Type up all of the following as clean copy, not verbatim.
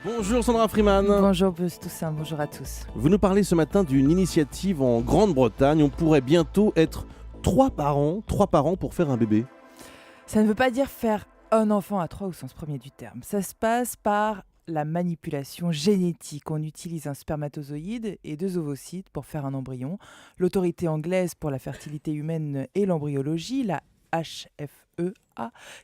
Bonjour Sandra Freeman. Bonjour Bruce Toussaint, bonjour à tous. Vous nous parlez ce matin d'une initiative en Grande-Bretagne. On pourrait bientôt être trois parents pour faire un bébé. Ça ne veut pas dire faire un enfant à trois au sens premier du terme. Ça se passe par la manipulation génétique. On utilise un spermatozoïde et deux ovocytes pour faire un embryon. L'autorité anglaise pour la fertilité humaine et l'embryologie, la HFEA,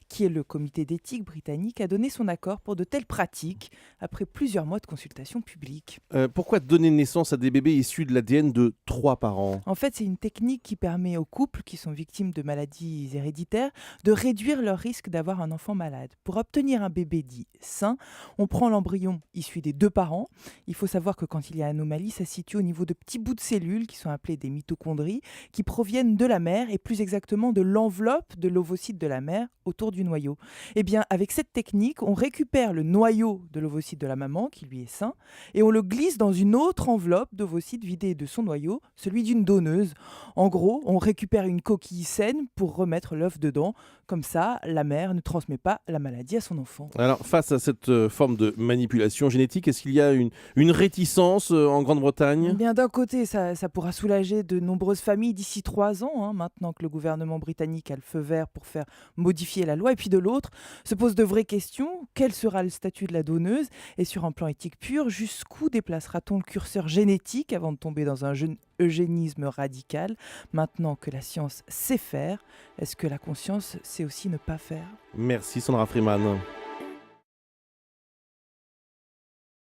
qui est le comité d'éthique britannique, a donné son accord pour de telles pratiques après plusieurs mois de consultation publique. Pourquoi donner naissance à des bébés issus de l'ADN de trois parents ? En fait, c'est une technique qui permet aux couples qui sont victimes de maladies héréditaires de réduire leur risque d'avoir un enfant malade. Pour obtenir un bébé dit sain, on prend l'embryon issu des deux parents. Il faut savoir que quand il y a anomalie, ça se situe au niveau de petits bouts de cellules qui sont appelés des mitochondries, qui proviennent de la mère et plus exactement de l'enveloppe de l'ovocyte de la mère autour du noyau. Eh bien, avec cette technique, on récupère le noyau de l'ovocyte de la maman, qui lui est sain, et on le glisse dans une autre enveloppe d'ovocytes vidée de son noyau, celui d'une donneuse. En gros, on récupère une coquille saine pour remettre l'œuf dedans. Comme ça, la mère ne transmet pas la maladie à son enfant. Alors, face à cette forme de manipulation génétique, est-ce qu'il y a une réticence en Grande-Bretagne ? Bien, d'un côté, ça pourra soulager de nombreuses familles d'ici 3 ans, maintenant que le gouvernement britannique a le feu vert pour faire modifier la loi. Et puis de l'autre, se posent de vraies questions. Quel sera le statut de la donneuse ? Et sur un plan éthique pur, jusqu'où déplacera-t-on le curseur génétique avant de tomber dans un eugénisme radical ? Maintenant que la science sait faire, est-ce que la conscience sait aussi ne pas faire ? Merci Sandra Freeman.